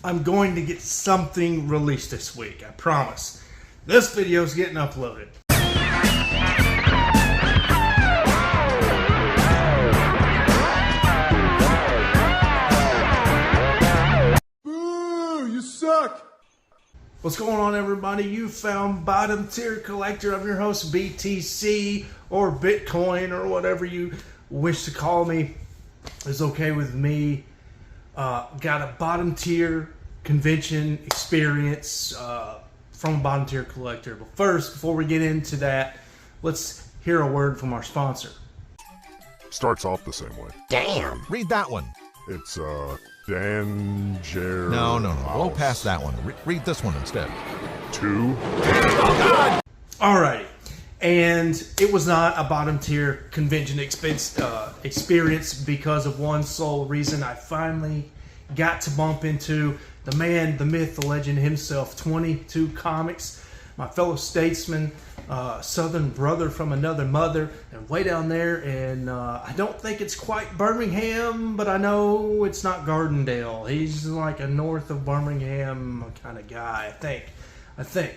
I'm going to get something released this week, I promise. This video is getting uploaded. Boo! You suck! What's going on, everybody? You found Bottom Tier Collector. I'm your host, BTC, or Bitcoin, or whatever you wish to call me. Is okay with me. Got a bottom tier convention experience from a bottom tier collector. But first, before we get into that, let's hear a word from our sponsor. Starts off the same way. Damn! Read that one. It's Danger. No. Go past that one. Read this one instead. 2. Alrighty. And it was not a bottom tier convention experience because of one sole reason. I finally got to bump into the man, the myth, the legend himself, 22 Comics, my fellow statesman, southern brother from another mother, and way down there. And I don't think it's quite Birmingham, but I know it's not Gardendale. He's like a north of Birmingham kind of guy, I think.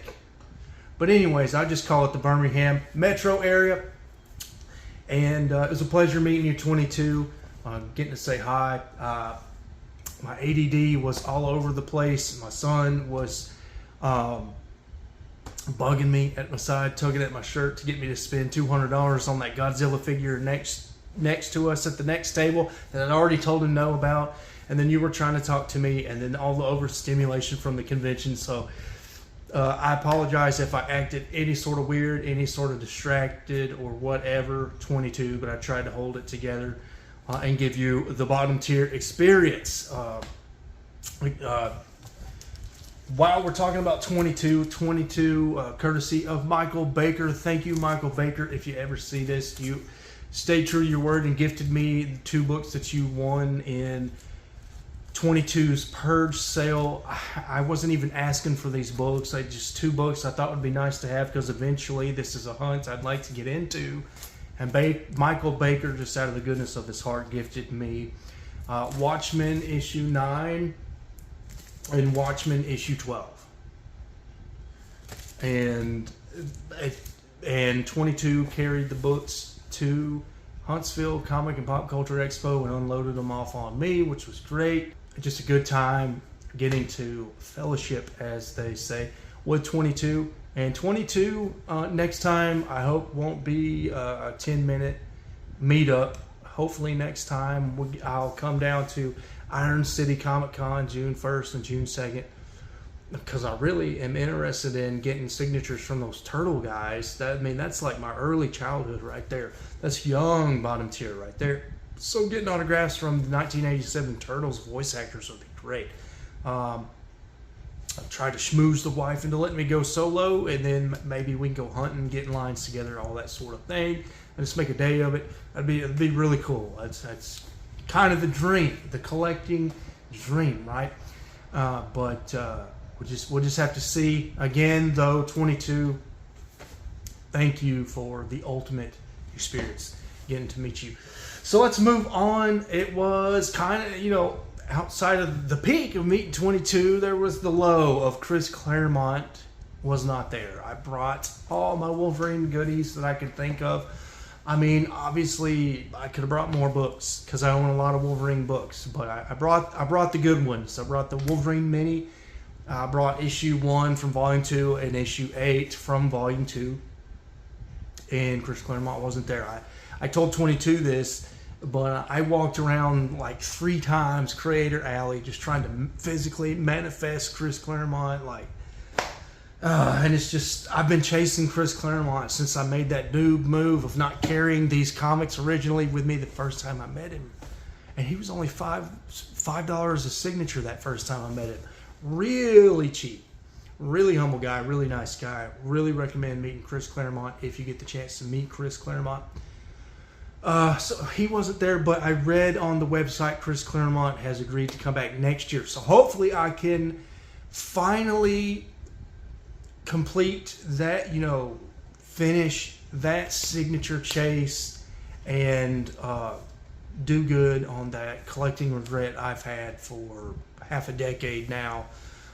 But anyways, I just call it the Birmingham metro area. And it was a pleasure meeting you, 22, getting to say hi. My ADD was all over the place. My son was bugging me at my side, tugging at my shirt to get me to spend $200 on that Godzilla figure next to us at the next table that I'd already told him no about. And then you were trying to talk to me, and then all the overstimulation from the convention. So I apologize if I acted any sort of weird, any sort of distracted or whatever, 22, but I tried to hold it together and give you the bottom tier experience. While we're talking about 22, courtesy of Michael Baker. Thank you, Michael Baker. If you ever see this, you stayed true to your word and gifted me the 2 books that you won in 22's Purge sale. I wasn't even asking for these books. Just 2 books I thought would be nice to have because eventually this is a hunt I'd like to get into. And Michael Baker, just out of the goodness of his heart, gifted me Watchmen issue 9 and Watchmen issue 12. And 22 carried the books to Huntsville Comic and Pop Culture Expo and unloaded them off on me, which was great. Just a good time getting to fellowship, as they say, with 22. And 22 next time, I hope, won't be a 10-minute meetup. Hopefully next time I'll come down to Iron City Comic Con June 1st and June 2nd, because I really am interested in getting signatures from those turtle guys. That's like my early childhood right there. That's young bottom tier right there. So getting autographs from the 1987 Turtles voice actors would be great. I've tried to schmooze the wife into letting me go solo, and then maybe we can go hunting, get in lines together, all that sort of thing, and just make a day of it. It'd be really cool. That's kind of the dream, the collecting dream, right? But we'll just have to see. Again, though, 22, thank you for the ultimate experience, getting to meet you. So let's move on. It was kind of, outside of the peak of meeting 22, there was the low of Chris Claremont was not there. I brought all my Wolverine goodies that I could think of. Obviously, I could have brought more books because I own a lot of Wolverine books, but I brought the good ones. I brought the Wolverine Mini. I brought issue 1 from Volume 2 and issue 8 from Volume 2. And Chris Claremont wasn't there. I told 22 this, but I walked around like 3 times Creator Alley just trying to physically manifest Chris Claremont. And it's just, I've been chasing Chris Claremont since I made that noob move of not carrying these comics originally with me the first time I met him. And he was only $5 a signature that first time I met him. Really cheap. Really humble guy, really nice guy. Really recommend meeting Chris Claremont if you get the chance to meet Chris Claremont. So he wasn't there, but I read on the website Chris Claremont has agreed to come back next year. So hopefully I can finally complete that, finish that signature chase and do good on that collecting regret I've had for half a decade now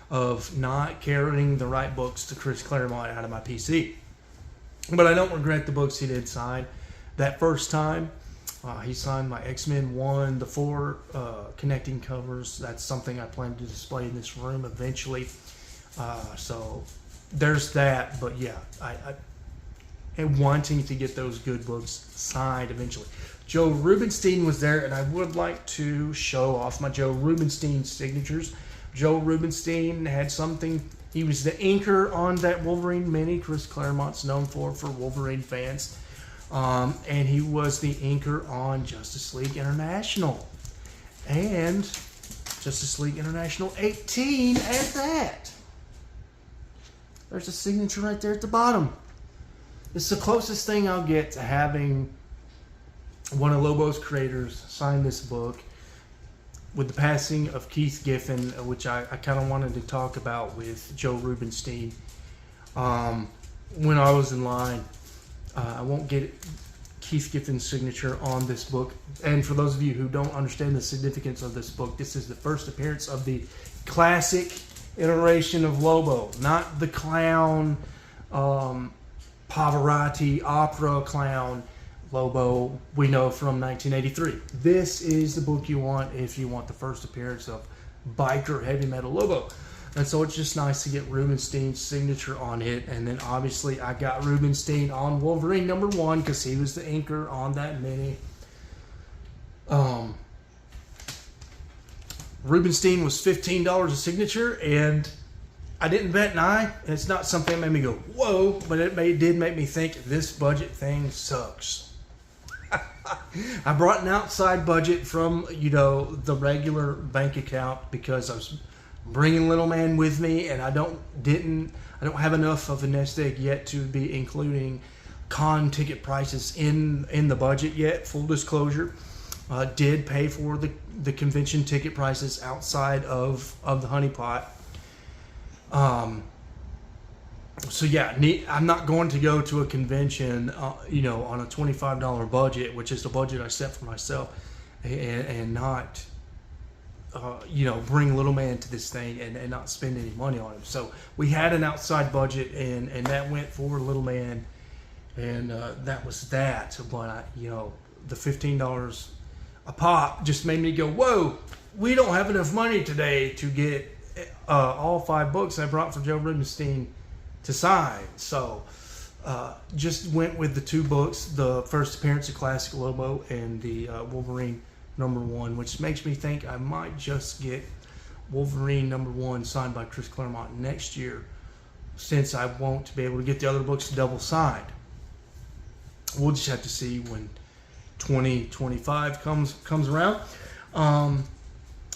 of not carrying the right books to Chris Claremont out of my PC. But I don't regret the books he did sign. That first time, he signed my X-Men 1, the 4 connecting covers. That's something I plan to display in this room eventually. So there's that. But yeah, I am wanting to get those good books signed eventually. Joe Rubenstein was there, and I would like to show off my Joe Rubenstein signatures. Joe Rubenstein had something. He was the inker on that Wolverine mini. Chris Claremont's known for Wolverine fans. And he was the inker on Justice League International. And Justice League International 18 at that. There's a signature right there at the bottom. It's the closest thing I'll get to having one of Lobo's creators sign this book. With the passing of Keith Giffen, which I kind of wanted to talk about with Joe Rubenstein. When I was in line, I won't get Keith Giffen's signature on this book. And for those of you who don't understand the significance of this book, this is the first appearance of the classic iteration of Lobo, not the clown, Pavarotti opera clown Lobo we know from 1983. This is the book you want if you want the first appearance of biker heavy metal Lobo. And so it's just nice to get Rubenstein's signature on it. And then obviously I got Rubenstein on Wolverine #1 because he was the inker on that mini. Rubenstein was $15 a signature, and I didn't bet an eye. And it's not something that made me go, whoa, but it did make me think this budget thing sucks. I brought an outside budget from, the regular bank account because I was bringing little man with me, and I don't have enough of a nest egg yet to be including con ticket prices in the budget yet. Full disclosure, did pay for the convention ticket prices outside of the honeypot. So yeah, I'm not going to go to a convention, on a $25 budget, which is the budget I set for myself, and not, bring little man to this thing and not spend any money on him. So we had an outside budget, and that went for little man, and that was that. But the $15 a pop just made me go, whoa, we don't have enough money today to get all 5 books I brought for Joe Rubenstein to sign. So just went with the 2 books, the first appearance of Classic Lobo and the Wolverine #1, which makes me think I might just get Wolverine #1 signed by Chris Claremont next year, since I won't be able to get the other books double signed. We'll just have to see when 2025 comes around.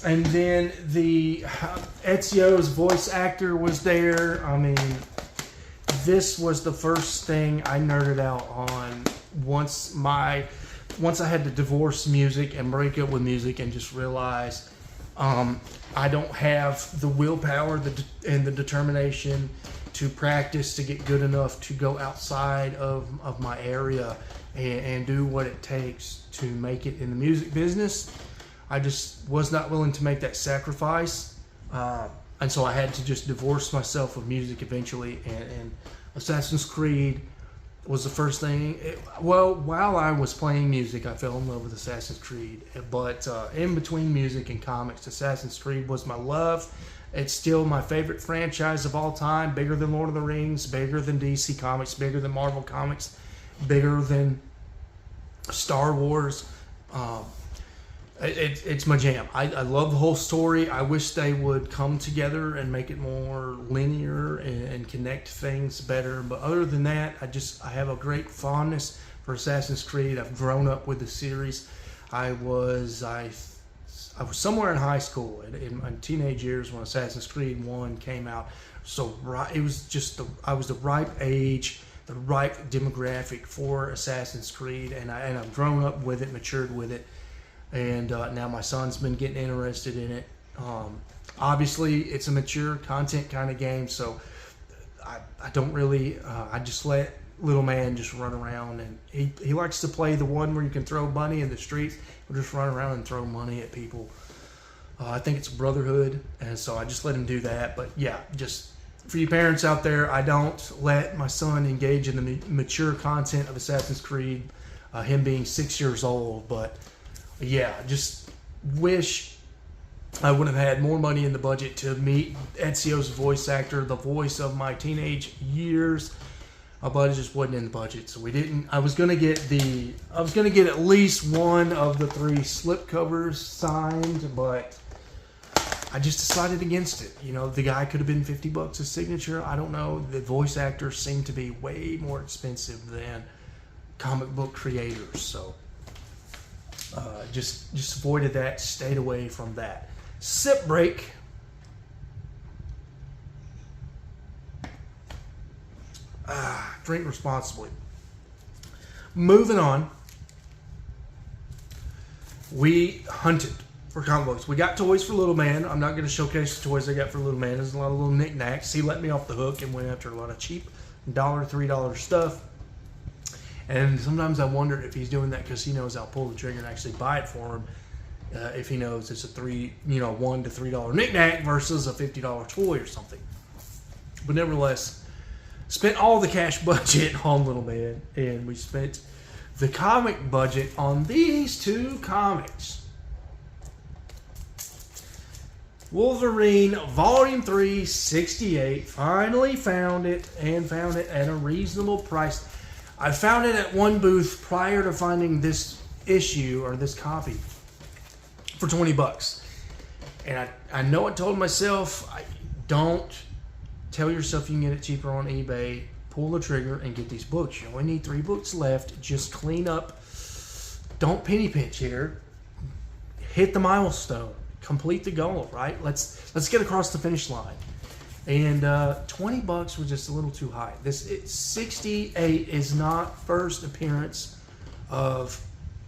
And then the Ezio's voice actor was there. I mean, this was the first thing I nerded out on once I had to divorce music and break up with music and just realize I don't have the willpower and the determination to practice to get good enough to go outside of my area and do what it takes to make it in the music business. I just was not willing to make that sacrifice. And so I had to just divorce myself with music eventually. And Assassin's Creed was the first thing. While I was playing music, I fell in love with Assassin's Creed. But in between music and comics, Assassin's Creed was my love. It's still my favorite franchise of all time. Bigger than Lord of the Rings, bigger than DC Comics, bigger than Marvel Comics, bigger than Star Wars. It's my jam. I love the whole story. I wish they would come together and make it more linear and connect things better. But other than that, I have a great fondness for Assassin's Creed. I've grown up with the series. I was somewhere in high school in my teenage years when Assassin's Creed 1 came out. So it was just I was the ripe age, the ripe demographic for Assassin's Creed, and I've grown up with it, matured with it. And now my son's been getting interested in it. Obviously, it's a mature content kind of game, so I don't really. I just let little man just run around, and he likes to play the one where you can throw money in the streets. He'll just run around and throw money at people. I think it's Brotherhood, and so I just let him do that. But yeah, just for you parents out there, I don't let my son engage in the mature content of Assassin's Creed, him being 6 years old. But yeah, just wish I would have had more money in the budget to meet Ezio's voice actor, the voice of my teenage years. But it just wasn't in the budget, so we didn't. I was gonna get at least one of the 3 slipcovers signed, but I just decided against it. You know, the guy could have been $50 a signature. I don't know. The voice actors seem to be way more expensive than comic book creators, so just avoided that. Stayed away from that. Sip break. Drink responsibly. Moving on. We hunted for comic books. We got toys for Little Man. I'm not going to showcase the toys I got for Little Man. There's a lot of little knickknacks. He let me off the hook and went after a lot of cheap $1, $3 stuff. And sometimes I wonder if he's doing that because he knows I'll pull the trigger and actually buy it for him. If he knows it's a $1 to $3 knickknack versus a $50 toy or something. But nevertheless, spent all the cash budget on Little Man, and we spent the comic budget on these 2 comics. Wolverine Volume 3, 68. Finally found it, and found it at a reasonable price. I found it at one booth prior to finding this issue, or this copy, for $20. And I know I told myself, don't tell yourself you can get it cheaper on eBay. Pull the trigger and get these books. You only need 3 books left. Just clean up. Don't penny pinch here. Hit the milestone. Complete the goal, right? Let's get across the finish line. And $20 was just a little too high. 68 is not first appearance of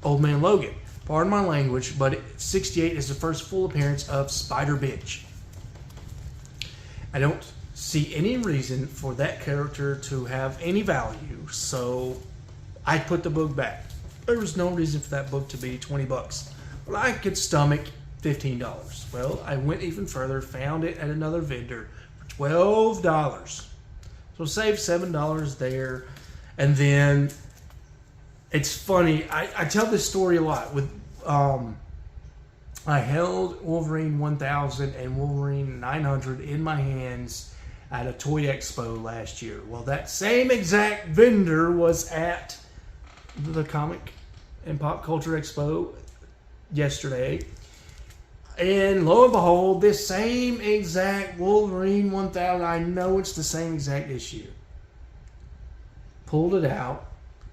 Old Man Logan. Pardon my language, but 68 is the first full appearance of Spider Bitch. I don't see any reason for that character to have any value, so I put the book back. There was no reason for that book to be $20, but I could stomach $15. Well, I went even further, found it at another vendor for $12. So saved $7 there. And then it's funny, I tell this story a lot. With I held Wolverine 1000 and Wolverine 900 in my hands at a Toy Expo last year. Well, that same exact vendor was at the Comic and Pop Culture Expo yesterday. And lo and behold, this same exact Wolverine 1000, I know it's the same exact issue. Pulled it out,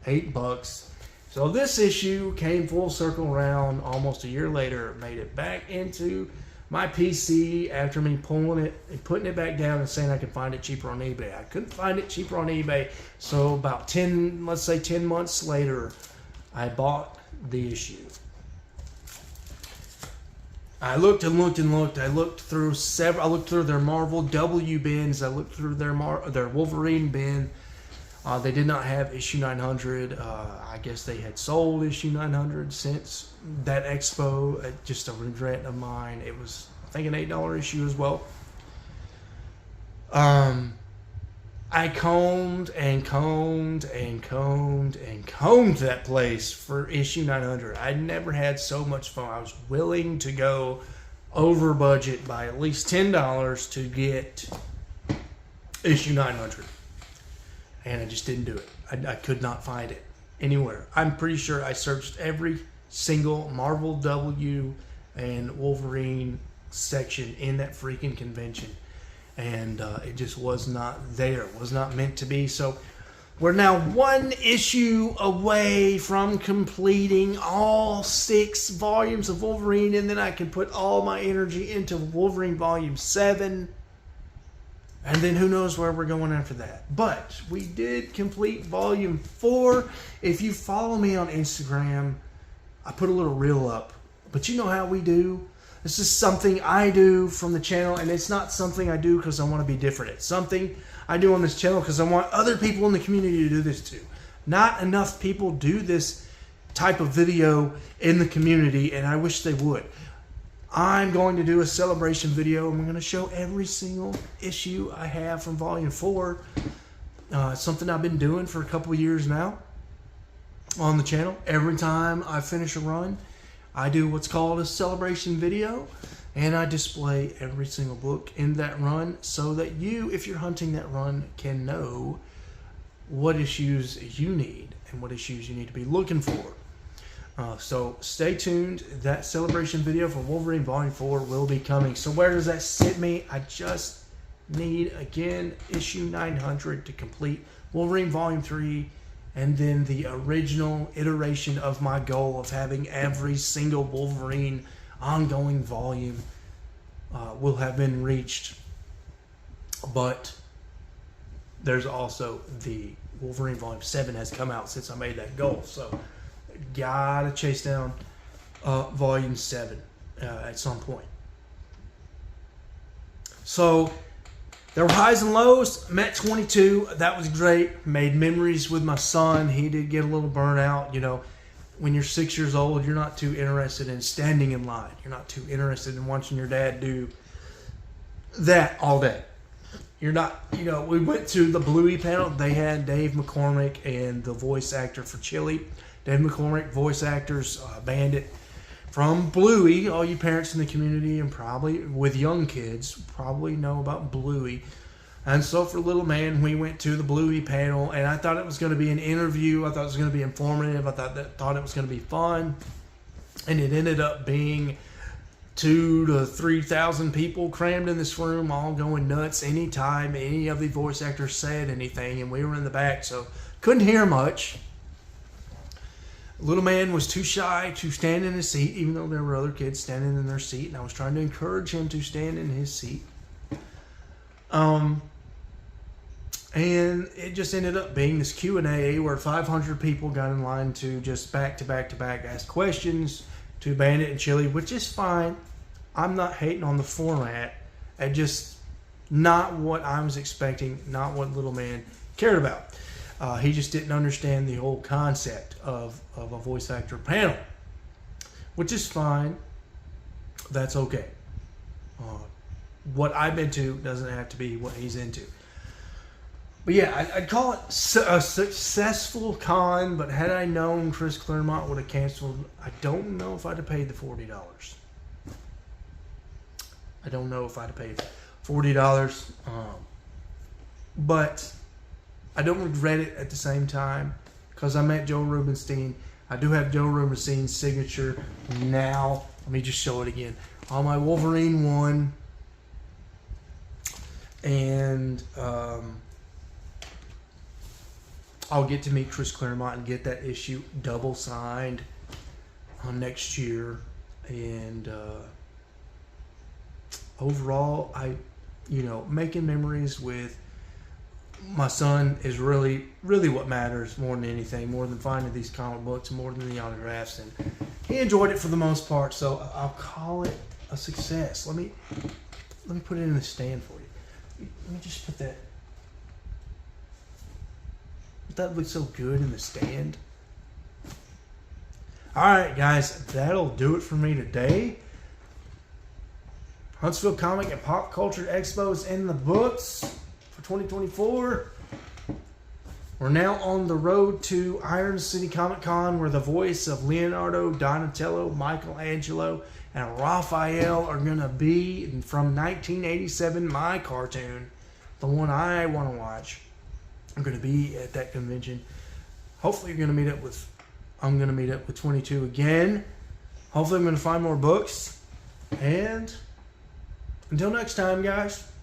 $8. So this issue came full circle around almost a year later, made it back into my PC after me pulling it and putting it back down and saying I could find it cheaper on eBay. I couldn't find it cheaper on eBay, so about 10 months later, I bought the issue. I looked and looked and looked. I looked through their Marvel W bins. I looked through their Wolverine bin. They did not have issue 900. I guess they had sold issue 900 since that Expo. Just a regret of mine. It was, I think, an $8 issue as well. I combed and combed and combed and combed that place for issue 900. I'd never had so much fun. I was willing to go over budget by at least $10 to get issue 900. And I just didn't do it. I could not find it anywhere. I'm pretty sure I searched every single Marvel W and Wolverine section in that freaking convention. And it just was not there. It was not meant to be. So we're now one issue away from completing all 6 volumes of Wolverine. And then I can put all my energy into Wolverine Volume 7. And then who knows where we're going after that. But we did complete Volume 4. If you follow me on Instagram, I put a little reel up. But you know how we do. This is something I do from the channel, and it's not something I do because I want to be different. It's something I do on this channel because I want other people in the community to do this too. Not enough people do this type of video in the community, and I wish they would. I'm going to do a celebration video, and we're going to show every single issue I have from Volume 4. It's something I've been doing for a couple of years now on the channel. Every time I finish a run, I do what's called a celebration video, and I display every single book in that run so that you, if you're hunting that run, can know what issues you need and what issues you need to be looking for. So stay tuned. That celebration video for Wolverine Volume 4 will be coming. So where does that sit me? I just need, again, issue 900 to complete Wolverine Volume 3, and then the original iteration of my goal of having every single Wolverine ongoing volume will have been reached. But there's also the Wolverine Volume 7 has come out since I made that goal. So gotta chase down Volume 7 at some point. So there were highs and lows. Met 22. That was great. Made memories with my son. He did get a little burnt out. You know, when you're 6 years old, you're not too interested in standing in line. You're not too interested in watching your dad do that all day. You're not, you know, we went to the Bluey panel. They had Dave McCormick and the voice actor for Chili. Dave McCormick, voice actors, Bandit from Bluey. All you parents in the community and probably with young kids probably know about Bluey. And so for Little Man, we went to the Bluey panel, and I thought it was going to be an interview. I thought it was going to be informative. I thought it was going to be fun. And it ended up being 2,000 to 3,000 people crammed in this room, all going nuts anytime any of the voice actors said anything. And we were in the back, so couldn't hear much. Little Man was too shy to stand in his seat, even though there were other kids standing in their seat, and I was trying to encourage him to stand in his seat. And it just ended up being this Q&A where 500 people got in line to just back to back ask questions to Bandit and Chili, which is fine. I'm not hating on the format. It just not what I was expecting, not what Little Man cared about. He just didn't understand the whole concept of a voice actor panel, which is fine. That's okay. What I'm into doesn't have to be what he's into. But yeah, I'd call it a successful con, but had I known Chris Claremont would have canceled, I don't know if I'd have paid the $40. I don't know if I'd have paid $40. But I don't regret it at the same time because I met Joe Rubenstein. I do have Joe Rubenstein's signature now. Let me just show it again. On my Wolverine 1. And I'll get to meet Chris Claremont and get that issue double signed next year. And overall, making memories with my son is really, really what matters more than anything, more than finding these comic books, more than the autographs. And he enjoyed it for the most part, so I'll call it a success. Let me put it in the stand for you. Let me just put that. That looks so good in the stand. Alright guys, that'll do it for me today. Huntsville Comic and Pop Culture Expo is in the books for 2024. We're now on the road to Iron City Comic Con, where the voice of Leonardo, Donatello, Michelangelo, and Raphael are going to be from 1987, my cartoon, the one I want to watch. I'm going to be at that convention. Hopefully I'm going to meet up with 22 again. Hopefully I'm going to find more books. And until next time, guys.